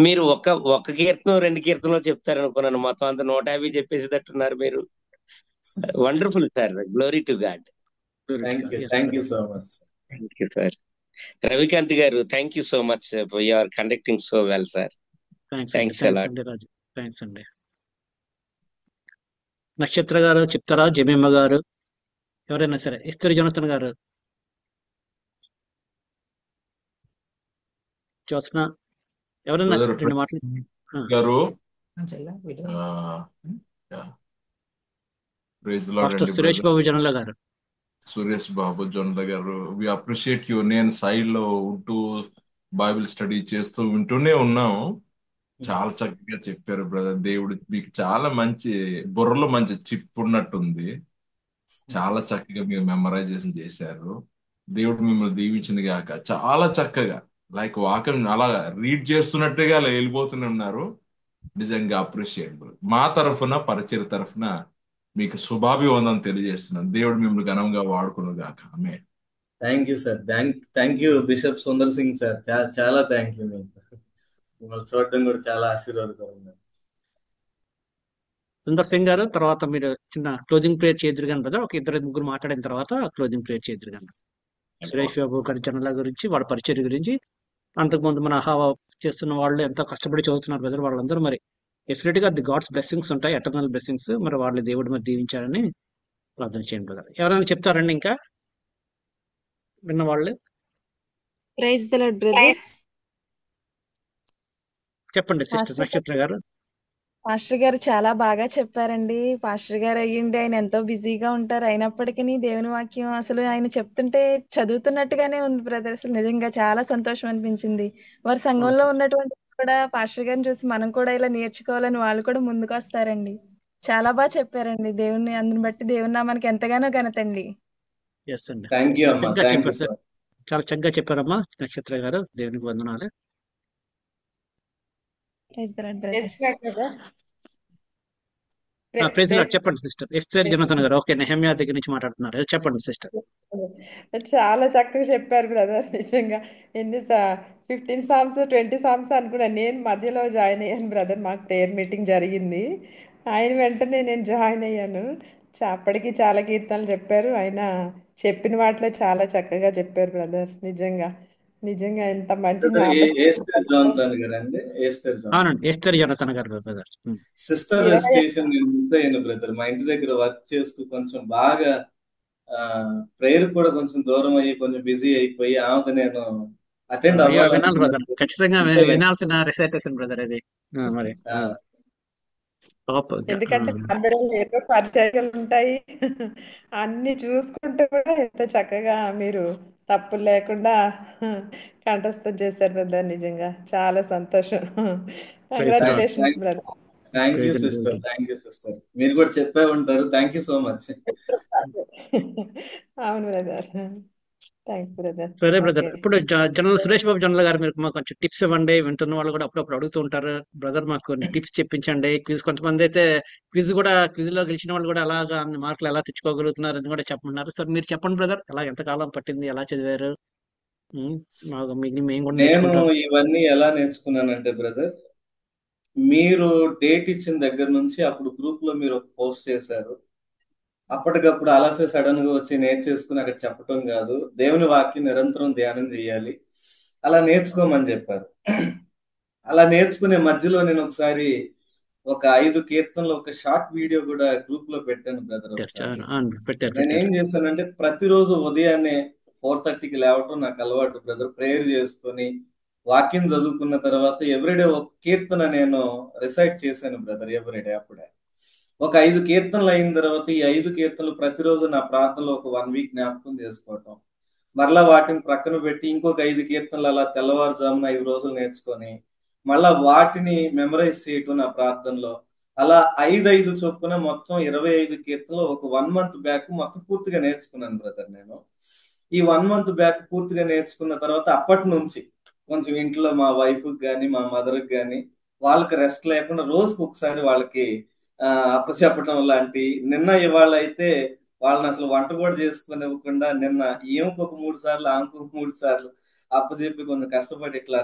మీరు ఒక కీర్తన 2 కీర్తనలో చెప్తారనుకున్నాను, మొత్తం అంతా 150 చెప్పేసేటట్టున్నారు మీరు. Wonderful sir, glory to God. Thank you so much. Thank you sir. Ravikanth గారు, thank you so much, you are conducting so well sir. Thanks a lot. Thanks అండి. నక్షత్ర గారు చెప్తారా? జమీమ్మ గారు, ఎవరైనా సరే. ఇస్తరి జోనస్తన్ గారు, జ్యోత్స్న, ఎవరైనా 2 మాటలు గారు. పాస్టర్ సురేష్ బాబు జొన్నల గారు. సురేష్ బాబు జొన్నల గారు, వి అప్రిషియేట్ యూ. నేను సైడ్ లో ఉంటూ బైబిల్ స్టడీ చేస్తూ వింటూనే ఉన్నాము. చాలా చక్కగా చెప్పారు బ్రదర్. దేవుడు మీకు చాలా మంచి బుర్రలో మంచి చిప్ ఉన్నట్టుంది. చాలా చక్కగా మీరు మెమరైజేషన్ చేశారు. దేవుడు మిమ్మల్ని దీవించింది గాక. చాలా చక్కగా లైక్ వాక్యం అలా రీడ్ చేస్తున్నట్టుగా అలా వెళ్ళిపోతూనే ఉన్నారు. నిజంగా అప్రిషియేటబుల్. మా తరఫున, పరిచయ తరఫున మీకు శుభాభివందనం తెలియజేస్తున్నాను. దేవుడు మిమ్మల్ని ఘనంగా వాడుకును గాక. ఆమె. Thank you sir. Thank you bishop Sundar Singh sir. చాలా థ్యాంక్ యూ. మీకు మిమ్మల్ని చూడడం కూడా చాలా ఆశీర్వాదకరంగా. సుందర్ సింగ్ గారు, తర్వాత మీరు చిన్న క్లోజింగ్ ప్రేయర్ చేద్దరు కానీ బ్రదర్. ఒక 2-3 మాట్లాడిన తర్వాత క్లోజింగ్ ప్రేయర్ చేద్దరు కానీ. సురేష్ బాబు గారి జొన్నల గురించి, వాళ్ళ పరిచర్య గురించి, అంతకుముందు మన హావా చేస్తున్న వాళ్ళు ఎంతో కష్టపడి చదువుతున్నారు బ్రదర్. వాళ్ళందరూ మరి డెఫినెట్ గా ది గాడ్స్ బ్లెస్సింగ్స్ ఉంటాయి, ఎటర్నల్ బ్లెస్సింగ్స్. మరి వాళ్ళు దేవుడు మరి దీవించాలని ప్రార్థన చేయండి బ్రదర్. ఎవరైనా చెప్తారండి ఇంకా విన్నవాళ్ళు? Praise the Lord brother. చెప్పండి సిస్టర్ నక్షత్ర గారు. పాస్టర్ గారు చాలా బాగా చెప్పారండి. పాస్టర్ గారు అయ్యిండి, ఆయన ఎంతో బిజీగా ఉంటారు. అయినప్పటికీ దేవుని వాక్యం అసలు ఆయన చెప్తుంటే చదువుతున్నట్టుగానే ఉంది బ్రదర్. అసలు నిజంగా చాలా సంతోషం అనిపించింది. వారి సంఘంలో ఉన్నటువంటి కూడా పాస్టర్ గారిని చూసి మనం కూడా ఇలా నేర్చుకోవాలని వాళ్ళు కూడా ముందుకు వస్తారండి. చాలా బాగా చెప్పారండి. దేవుని అందుని బట్టి దేవుని నామానికి ఎంతగానో ఘనతండి. థ్యాంక్ యూ అమ్మా. Thank you sir. చాలా చక్కగా చెప్పారమ్మా నక్షత్ర గారు. దేవునికి వందనాలు. Praise the Lord brother. Praise Lord. చెప్పండి sister. Esther Jonathan garu. Okay, Nehemya దగ్గర నుంచి మాట్లాడుతున్నారు. చెప్పండి సిస్టర్. చాలా చక్కగా చెప్పారు బ్రదర్. నిజంగా 15 సామ్స్ 20 సామ్స్ అనుకున్నాను. నేను మధ్యలో జాయిన్ అయ్యాను బ్రదర్. మాకు ప్రేయర్ మీటింగ్ జరిగింది, ఆయన వెంటనే నేను జాయిన్ అయ్యాను. అప్పటికి చాలా కీర్తనలు చెప్పారు. ఆయన చెప్పిన వాటిలో చాలా చక్కగా చెప్పారు బ్రదర్. నిజంగా నిజంగా ఎంత మంచి బ్రదర్ ఏస్తర్ జ్ఞాపకం. జాన్సన్ గారండి, ఏస్తర్ జాన్సన్. అవునండి, ఎస్తర్ జోనతన్ గారు బ్రదర్. సిస్టర్ 20 రెసిటేషన్ నేను మిస్ అయ్యాను బ్రదర్. మా ఇంటి దగ్గర వర్క్ చేస్తూ కొంచెం బాగా ప్రేయర్ కూడా కొంచెం దూరం అయ్యి కొంచెం బిజీ అయిపోయి ఆమెకు నేను అటెండ్ అయ్యో, వినాలి బ్రదర్, అవ్వాలనుకున్నాను, ఖచ్చితంగా మిస్ అయ్యాను. వినాల్సిన రిసైటేషన్ బ్రదర్ అది. మరి ఆ, టాప్. ఎందుకంటే అందరూ ఏదో పరిచర్యలు ఉంటాయి. అన్ని చూసుకుంటూ కూడా ఎంత చక్కగా మీరు తప్పులు లేకుండా కంఠస్థం చేశారు బ్రదర్. నిజంగా చాలా సంతోషం. Congratulations brother. Thank you sister, thank you sister. మీరు కూడా చెప్పే ఉంటారు. Thank you so much. అవును బ్రదర్, థ్యాంక్స్ బ్రదర్. సరే బ్రదర్, ఓకే. ఇప్పుడు జనరల్ సురేష్ బాబు జనరల్ గారు, మీరు మాకు కొంచెం టిప్స్ ఇవ్వండి. వింటున్న వాళ్ళు కూడా అప్పుడప్పుడు అడుగుతూ ఉంటారు, బ్రదర్ మాకు కొన్ని టిప్స్ చెప్పించండి. క్విజ్, కొంతమంది అయితే క్విజ్ లో గెలిచిన వాళ్ళు కూడా అలాగా అన్ని మార్కులు ఎలా తెచ్చుకోగలుగుతున్నారు అని కూడా చెప్పమన్నారు. సార్ మీరు చెప్పండి బ్రదర్, ఎలా ఎంతకాలం పట్టింది, ఎలా చదివారు? మేము కూడా నేను నేర్చుకుంటాం. ఇవన్నీ ఎలా నేర్చుకున్నానంటే బ్రదర్, మీరు డేట్ ఇచ్చిన దగ్గర నుంచి అప్పుడు గ్రూప్ లో మీరు ఒక పోస్ట్ చేశారు. అప్పటికప్పుడు అలాఫే సడన్ గా వచ్చి నేర్చేసుకుని అక్కడ చెప్పటం కాదు, దేవుని వాక్యం నిరంతరం ధ్యానం చేయాలి, అలా నేర్చుకోమని చెప్పారు. అలా నేర్చుకునే మధ్యలో నేను ఒకసారి ఒక 5 కీర్తనలు ఒక షార్ట్ వీడియో కూడా గ్రూప్ లో పెట్టాను బ్రదర్. ఒకసారి పెట్టారు నేను ఏం పెట్టారు. చేశానంటే ప్రతిరోజు ఉదయాన్నే 4:30కి లేవటం నాకు అలవాటు బ్రదర్. ప్రేయర్ చేసుకొని వాక్యం చదువుకున్న తర్వాత ఎవ్రీడే ఒక కీర్తన నేను రిసైట్ చేశాను బ్రదర్, ఎవ్రీడే. అప్పుడే ఒక 5 కీర్తనలు అయిన తర్వాత ఈ 5 కీర్తనలు ప్రతిరోజు నా ప్రార్థనలో ఒక 1 వీక్ జ్ఞాపకం చేసుకోవటం, మరలా వాటిని ప్రక్కన పెట్టి ఇంకొక 5 కీర్తనలు అలా తెల్లవారుజామున 5 రోజులు నేర్చుకొని మళ్ళా వాటిని మెమరైజ్ చేయటం నా ప్రార్థనలో. అలా 5 చొప్పున మొత్తం 25 కీర్తనలు ఒక 1 మంత్ బ్యాక్ మొత్తం పూర్తిగా నేర్చుకున్నాను బ్రదర్. నేను ఈ 1 మంత్ బ్యాక్ పూర్తిగా నేర్చుకున్న తర్వాత అప్పటి నుంచి కొంచెం ఇంట్లో మా వైఫ్ కానీ మా మదర్కి కానీ వాళ్ళకి రెస్ట్ లేకుండా రోజుకి ఒకసారి వాళ్ళకి అప్పచెప్పటం లాంటి, నిన్న ఇవాళ అయితే వాళ్ళని అసలు వంట కూడా చేసుకుని ఇవ్వకుండా నిన్న ఈమెకు ఒక 3 సార్లు ఆమెకు 3 సార్లు అప్పచెప్పి కొంచెం కష్టపడి ఇట్లా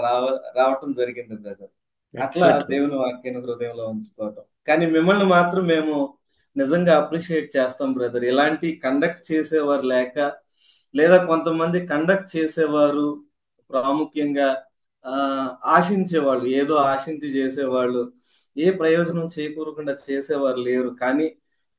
రావటం జరిగింది బ్రదర్. అట్లా దేవుని వాక్యాన్ని హృదయంలో ఉంచుకోవటం. కానీ మిమ్మల్ని మాత్రం మేము నిజంగా అప్రిషియేట్ చేస్తాం బ్రదర్. ఇలాంటి కండక్ట్ చేసేవారు లేక, లేదా కొంతమంది కండక్ట్ చేసేవారు ప్రాముఖ్యంగా ఆశించేవాళ్ళు, ఏదో ఆశించి చేసేవాళ్ళు, ఏ ప్రయోజనం చేకూరకుండా చేసేవారు లేరు. కానీ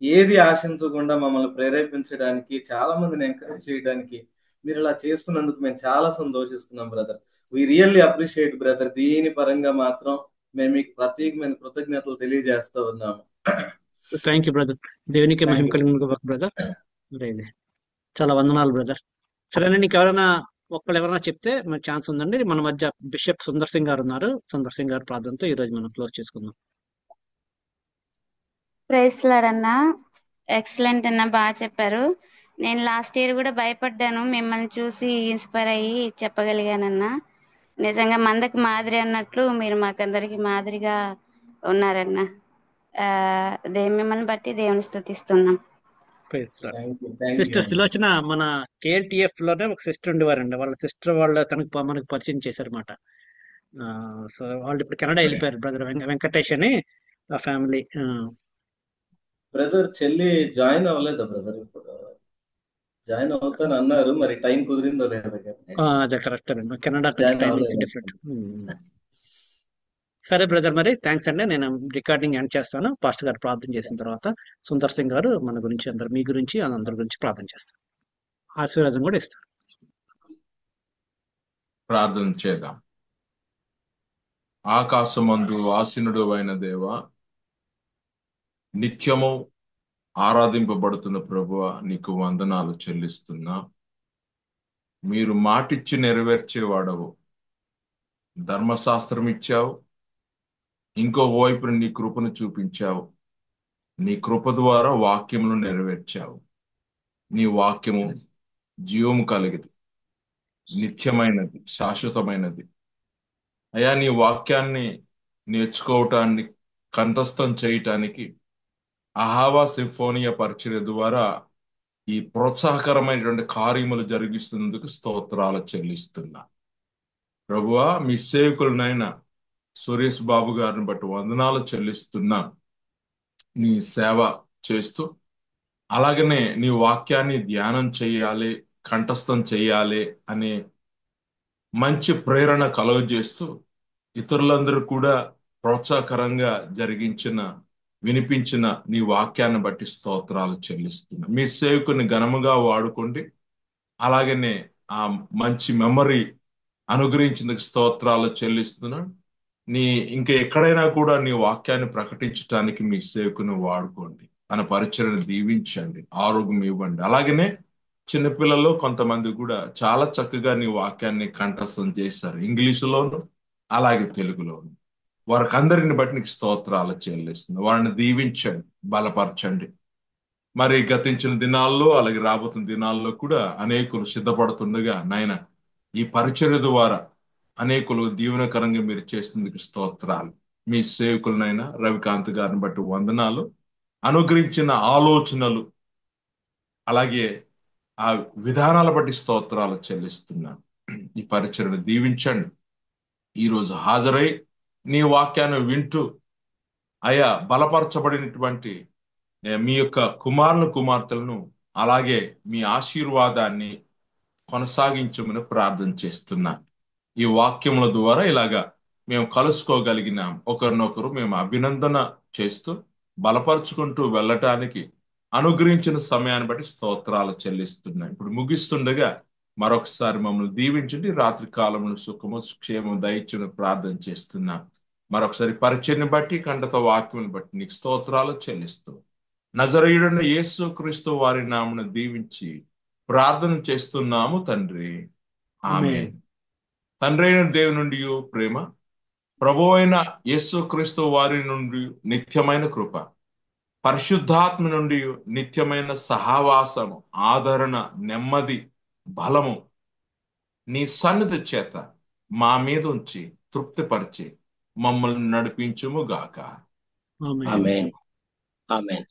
ఏది ఆశించకుండా మమ్మల్ని ప్రేరేపించడానికి, చాలా మందిని ఎంకరేజ్ చేయడానికి మీరు ఇలా చేస్తున్నందుకు మేము చాలా సంతోషిస్తున్నాం brother. We really appreciate brother. దీని పరంగా మాత్రం మేము మీకు ప్రత్యేకమైన కృతజ్ఞతలు తెలియజేస్తా ఉన్నాము. థ్యాంక్ యూ బ్రదర్, దేవునికి మహిమ కలిగిన బ్రదర్. చాలా వందనాలు బ్రదర్. సరేనండి, నీకు ఎవరైనా చెప్తే మన ఛాన్స్ ఉందండి. మన మధ్య బిషప్ సుందర్ సింగ్ గారు ఉన్నారు. సుందర్ సింగ్ గారు ప్రార్థనతో ఈ రోజు మనం క్లోజ్ చేసుకుందాం. ప్రైజ్ లార్డ్ అన్న, ఎక్సలెంట్ అన్న, బాగా చెప్పారు. నేను లాస్ట్ ఇయర్ కూడా భయపడ్డాను, మిమ్మల్ని చూసి ఇన్స్పైర్ అయ్యి చెప్పగలిగానన్నా. నిజంగా మందకి మాదిరి అన్నట్లు మీరు మాకందరికి మాదిరిగా ఉన్నారన్న. మిమ్మల్ని బట్టి దేవుని స్తుతిస్తున్నాం. సిస్టర్ సులోచన మన కేఎల్టిఎఫ్ లోనే ఒక సిస్టర్ ఉండేవారండి. వాళ్ళ సిస్టర్ మనకు పరిచయం చేశారన్నమాట. సో వాళ్ళు ఇప్పుడు కెనడా వెళ్ళిపోయారు బ్రదర్. వెంకటేష్ అని ఆ ఫ్యామిలీ. బ్రదర్ చెల్లి జాయిన్ అవ్వలేదా బ్రదర్? ఇప్పుడు జాయిన్ అవుతాను అన్నారు, మరి టైం కుదిరిందో లేదో. అదే కరెక్ట్ అండి, కెనడా డిఫరెంట్. సరే బ్రదర్, మరి థ్యాంక్స్ అండి. నేను రికార్డింగ్ ఎండ్ చేస్తాను. పాస్టర్ గారు ప్రార్థన చేసిన తర్వాత సుందర్ సింగ్ గారు మన గురించి మీ గురించి అందరి గురించి ప్రార్థన చేస్తారు, ఆశీర్వాదం కూడా ఇస్తారు. ప్రార్థన చేద్దాం. ఆకాశమందు ఆసీనుడు అయిన దేవ, నిత్యము ఆరాధింపబడుతున్న ప్రభువ, నీకు వందనాలు చెల్లిస్తున్నా. మీరు మాటిచ్చి నెరవేర్చేవాడవు. ధర్మశాస్త్రం ఇచ్చావు, ఇంకో వైపున నీ కృపను చూపించావు. నీ కృప ద్వారా వాక్యమును నెరవేర్చావు. నీ వాక్యము జీవము కలిగిది, నిత్యమైనది, శాశ్వతమైనది. అయ్యా, నీ వాక్యాన్ని నేర్చుకోవటానికి, కంఠస్థం చేయటానికి అహావా సింఫోనియా పరిచర్య ద్వారా ఈ ప్రోత్సాహకరమైనటువంటి కార్యములు జరిగిస్తున్నందుకు స్తోత్రాలు చెల్లిస్తున్నా. ప్రభువా, మీ సేవకులనైనా సురేష్ బాబు గారిని బట్టి వందనాలు చెల్లిస్తున్నా. నీ సేవ చేస్తూ అలాగనే నీ వాక్యాన్ని ధ్యానం చేయాలి, కంఠస్థం చేయాలి అనే మంచి ప్రేరణ కలుగజేస్తూ ఇతరులందరూ కూడా ప్రోత్సాహకరంగా వినిపించిన నీ వాక్యాన్ని బట్టి స్తోత్రాలు చెల్లిస్తున్నా. మీ సేవకుని ఘనముగా వాడుకోండి. అలాగనే ఆ మంచి మెమరీ అనుగ్రహించేందుకు స్తోత్రాలు చెల్లిస్తున్నా. ఇంకా ఎక్కడైనా కూడా నీ వాక్యాన్ని ప్రకటించడానికి మీ సేవకుని వాడుకోండి. మన పరిచయను దీవించండి, ఆరోగ్యం ఇవ్వండి. అలాగనే చిన్నపిల్లలు కొంతమంది కూడా చాలా చక్కగా నీ వాక్యాన్ని కంఠస్థం చేశారు, ఇంగ్లీషులోను అలాగే తెలుగులోను. వారికి అందరిని బట్టి నీకు స్తోత్రాలు చెల్లిస్తుంది. వారిని దీవించండి, బలపరచండి. మరి గతించిన దినాల్లో అలాగే రాబోతున్న దినాల్లో కూడా అనేకులు సిద్ధపడుతుండగా నాయన ఈ పరిచర్య ద్వారా అనేకులు దీవెనకరంగా మీరు చేసినందుకు స్తోత్రాలు. మీ సేవకులనైనా రవికాంత్ గారిని బట్టి వందనాలు. అనుగ్రహించిన ఆలోచనలు అలాగే ఆ విధానాల బట్టి స్తోత్రాలు చెల్లిస్తున్నాను. ఈ పరిచర్యను దీవించండి. ఈరోజు హాజరై నీ వాక్యాన్ని వింటూ అయా బలపరచబడినటువంటి మీ యొక్క కుమార్తెలను అలాగే మీ ఆశీర్వాదాన్ని కొనసాగించమని ప్రార్థన చేస్తున్నా. ఈ వాక్యముల ద్వారా ఇలాగా మేము కలుసుకోగలిగినాం. ఒకరినొకరు మేము అభినందన చేస్తూ బలపరుచుకుంటూ వెళ్ళటానికి అనుగ్రహించిన సమయాన్ని బట్టి స్తోత్రాలు చెల్లిస్తున్నాం. ఇప్పుడు ముగిస్తుండగా మరొకసారి మమ్మల్ని దీవించండి. రాత్రి కాలంలో సుఖము క్షేమం దయచేయమని ప్రార్థన చేస్తున్నాం. మరొకసారి పరిచర్ని బట్టి కంటత వాక్యం బట్టి నీకు స్తోత్రాలు చెల్లిస్తూ నజరేయుడైన యేసు క్రీస్తు వారి నామమున దీవించి ప్రార్థన చేస్తున్నాము తండ్రి, ఆమేన్. తండ్రి అయిన దేవుని నుండి ప్రేమ, ప్రభువు అయిన యేసు క్రీస్తు వారి నుండి నిత్యమైన కృప, పరిశుద్ధాత్మ నుండి నిత్యమైన సహవాసము, ఆదరణ, నెమ్మది, బలము నీ సన్నిధి చేత మా మీద ఉంచి తృప్తిపరిచి మమ్మల్ని నడిపించుము గాక. ఆమేన్. ఆమేన్.